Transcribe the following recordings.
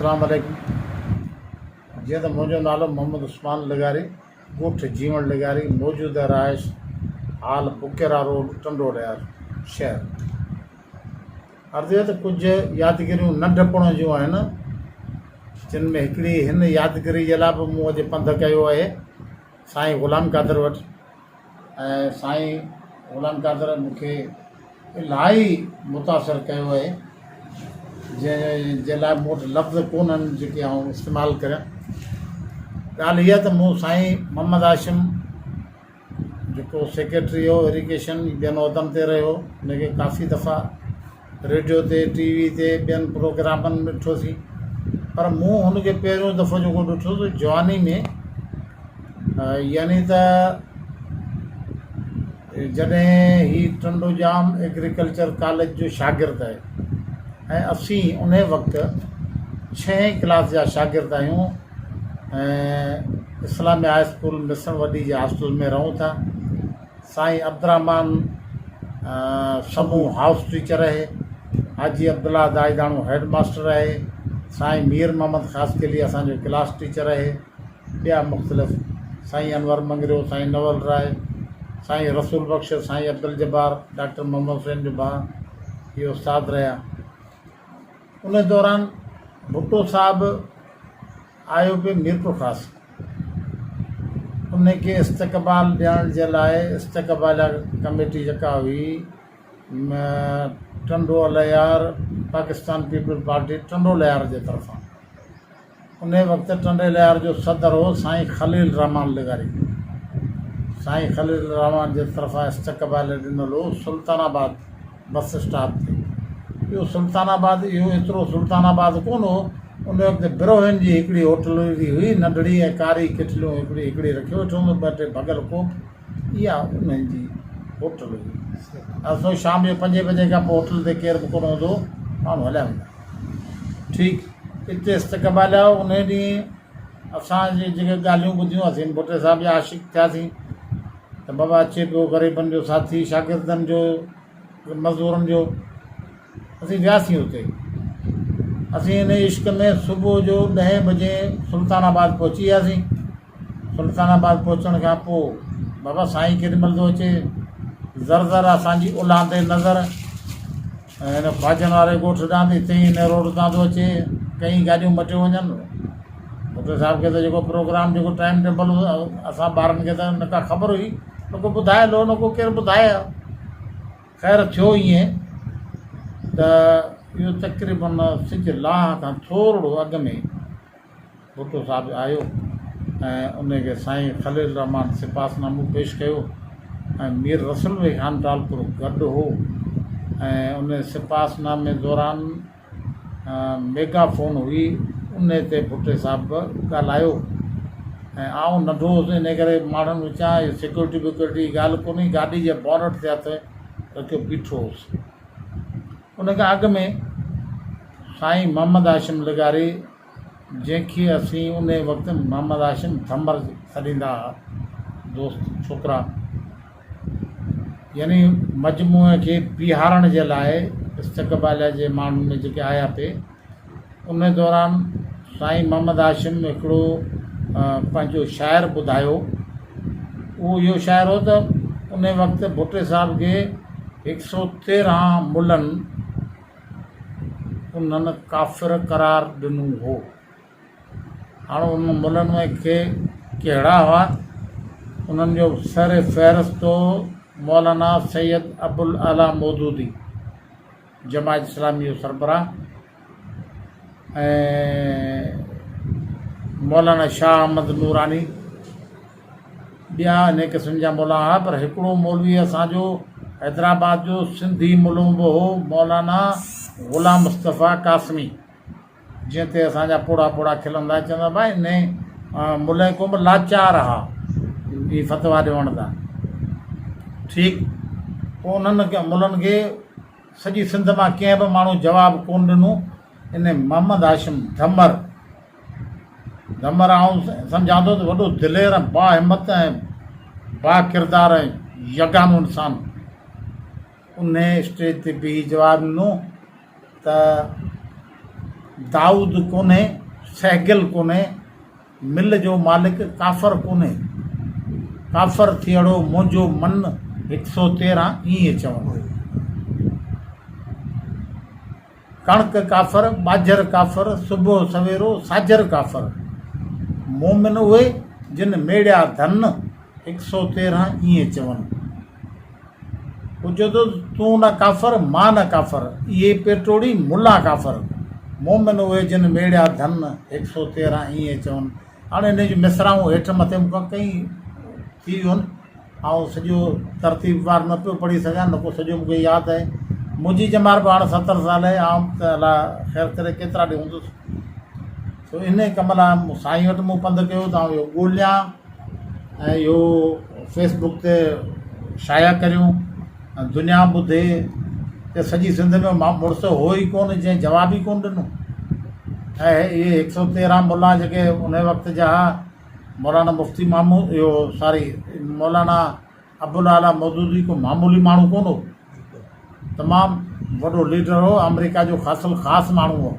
अस्सलाम वालेकुम। जीअं त मुंहिंजो नालो मोहम्मद उस्मान लगारी, ॻोठ जीवण लगारी, मौजूदा रहाइश हाल बुकेरा रोड, टंडो लियार शहर। अर्ज़ु आहे त कुझु यादगिरियूं नंढपण जूं आहिनि, जिन में हिकिड़ी हिन यादगिरी जे लाइ बि मूं अॼु पंधु कयो आहे साईं ग़ुलाम क़ादिर वटि। ऐं साईं ग़ुलाम क़ादिर मूंखे इलाही मुतासिर कयो आहे, जे लाइ मूं वटि लफ़्ज़ कोन्हनि जेके आउं इस्तेमालु करियां। ॻाल्हि इहा त मूं साईं मोहम्मद हाशिम जेको सेक्रेटरी हो इरिगेशन ॿियनि उहिदनि ते रहियो, हुनखे काफ़ी दफ़ा रेडियो ते टीवी ते ॿियनि प्रोग्रामनि में ॾिठोसीं, पर मूं हुनखे पहिरियों दफ़ो जेको ॾिठो त जवानी में, यानी त जॾहिं ही टंडो जाम एग्रीकल्चर कॉलेज जो शागिर्दु आहे ऐं असीं उन वक़्तु 6वीं क्लास जा शागिर्द आहियूं ऐं इस्लामिया हाई स्कूल मिसण वॾी जे हॉस्टल में रहूं था। साईं अब्दुर्रहमान समूह हाउस टीचर आहे, हाजी अब्दुल्ला दाइदाणो हेड मास्टर आहे, साईं मीर मोहम्मद ख़ासि के लिए असांजो क्लास टीचर आहे, ॿिया मुख़्तलिफ़ साईं अनवर मंगरियो, साईं नवल राय, साईं रसूल बख़्श, साईं अब्दुल जब्बार, डॉक्टर मोहम्मद हुसैन जो भाउ, इहे उस्ताद रहिया। उन दौरान भुट्टो साहिबु आयो पियो मीरपुर ख़ासि, उनखे इस्तक़बाल ॾियण जे लाइ इस्तक़बाल कमेटी जेका हुई टंडो लियार पाकिस्तान पीपल पार्टी टंडो लियार जे तरफ़ां, उन वक़्तु टंडे लियार जो सदर हो साईं ख़लील रहमान लगारी। साईं ख़लील रहमान जे तरफ़ां इस्तक़बाल ॾिनल हो सुल्तानाबाद बस स्टॉप ते। इहो सुल्तानाबाद, इहो एतिरो सुल्तानाबाद कोन हो, उन वक़्तु बिरोहिन जी हिकिड़ी होटल हुई नंढड़ी ऐं कारी किटलियूं हिकिड़ी रखियो वेठो हूंदो, ॿ टे भॻल कोप, इहा उन्हनि जी होटल हुई। असां शाम जो 5 बजे खां पोइ होटल ते केरु बि कोन हूंदो, माण्हू हलिया वेंदा। ठीकु, हिते इस्तक़बाल आहे। उन ॾींहुं असांजे जेके ॻाल्हियूं ॿुधियूं असीं भुट्टे साहिब जा आशिक़ थियासीं त बाबा अचे पियो ग़रीबनि जो साथी, शागिर्दनि जो, मज़दूरनि जो। असीं वियासीं हुते, असीं हिन इश्क में सुबुह जो 10 बजे सुल्तानाबाद पहुची वियासीं। सुल्तानाबाद पहुचण खां पोइ बाबा साईं केॾीमहिल थो अचे, ज़र असांजी उल्हांदे नज़र ऐं हिन ख्वाजनि वारे ॻोठ ॾांहुं हिते ई हिन रोड तां थो अचे, कई गाॾियूं मटियूं वञनि। भुट्टे साहिब खे त जेको प्रोग्राम जेको टाइम टेबल असां ॿारनि खे त न का ख़बर हुई, न को ॿुधाए लो, न को केरु ॿुधाए। ख़ैर थियो ईअं त इहो तक़रीबन सिज लाह खां थोरो अॻु में भुट्टो साहिबु आयो ऐं उनखे साईं ख़लील रहमान सिपासनामो पेश कयो ऐं मीर रसूल बि ख़ान टालपुर गॾु हो। ऐं उन सिपासनामे दौरान मेगाफोन हुई, उन ते भुट्टे साहिबु ॻाल्हायो ऐं आउं नंढो हुउसि, इन करे माण्हुनि विचां सिक्योरिटी विक्योरिटी ॻाल्हि कोन्हे, गाॾी जे बॉनट ते हथु रखियो बीठो हुउसि। उनखां अॻु में साईं मोहम्मद हाशिम लगारी, जंहिंखे असीं उन वक़्तु मोहम्मद हाशिम धमर छॾींदा हुआ, दोस्त छोकिरा, यानी मजमूए खे बीहारण जे लाइ इस्तक़बाल जे माण्हुनि में जेके आया पिए। उन दौरान साईं मोहम्मद हाशिम हिकिड़ो पंहिंजो शाइर ॿुधायो। उहो इहो शाइर हो त उन वक़्तु भुट्टे साहिब खे 113 मुलनि उन्हनि काफ़िर करार ॾिनो हो। हाणे उन मुलनि में कहिड़ा हुआ, उन्हनि जो सर फ़हिरिस्त मौलाना सैयद अबुल आला मौदूदी, जमात इस्लामी जो सरबराह, ऐं मौलाना शाह अहमद नूरानी, ॿिया इन क़िस्म जा मौलाना हुआ। पर हिकिड़ो मौलवी असांजो हैदराबाद जो सिंधी मुल्म बि हो, मौलाना ग़ुलाम मुस्तफ़ा कासमी, जीअं ते असांजा पोड़ा खिलंदा, चवंदा भाई इन मुल्ह को बि लाचार हा ही फतवा ॾियण था। ठीकु, पोइ उन्हनि मुलनि खे सॼी सिंध मां कंहिं बि माण्हू जवाबु कोन ॾिनो। इन मोहम्मद हाशिम धमर आउं सम्झां थो त वॾो दिलेर, बाहिमत ऐं बा किरदार ऐं यगानो इंसानु, उन स्टेज ते बि जवाबु ॾिनो त दाऊद कोन्हे, सहगिल कोन्हे, मिल जो मालिक काफ़र कोन्हे, काफ़र थियड़ो मुंहिंजो मन 113 ईअं चवनि। कणक काफ़र, ॿाझर काफ़र, सुबुह सवेरो साजर काफ़र, मोमिन उहे जिन मेड़िया धन 113 ईअं चवनि। पुछो तो तूं न काफ़र, मां न काफ़र, इहे पेटोड़ी मुला काफ़र, मोमिन उहे जिन मेड़िया धन 113 ईअं चवनि। हाणे हिन जूं मिसराऊं हेठि मथे मूंखां कई थी वियूं आहिनि, ऐं सॼो तरतीबवार न पियो पढ़ी सघां, न को सॼो मूंखे यादि आहे। मुंहिंजी जमार बि हाणे 70 साल आहे, आउं त अला ख़ैर करे केतिरा ॾींहं हूंदुसि। सो इन कम लाइ साईं वटि मूं पंधु कयो त इहो ॻोल्हियां ऐं इहो फेसबुक ते शाया करियूं, दुनिया ॿुधे त सॼी सिंध में मां मुड़ुसु हो ई कोन जंहिं जवाब ई कोन ॾिनो। ऐं इहे 113 मुला जेके उन वक़्त जा मौलाना मुफ्ती मामू इहो सॉरी मौलाना अबुल आला मौदूदी को मामूली माण्हू कोन हो, तमामु वॾो लीडर हो, अमेरिका जो ख़ासि माण्हू हो।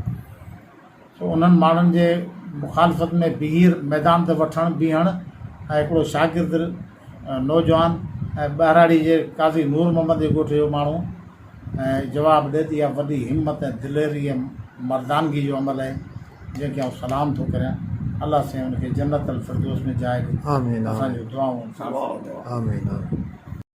सो उन्हनि माण्हुनि जे मुखालफ़त में बीहर मैदान ते वठणु बीहण ऐं हिकिड़ो शागिर्द नौजवान ऐं ॿाहिराड़ी जे काज़ी नूर मोहम्मद जे ॻोठ जो माण्हू ऐं जवाबु ॾिए थी, इहा वॾी हिमत ऐं दिलेरी ऐं मर्दानगी जो अमल आहे जंहिंखे आउं सलाम थो करियां। अलाह साईं हुनखे जन्नत अल फिरदौस में जाइ ॾे। आमीन असांजो दुआऊं। आमीन।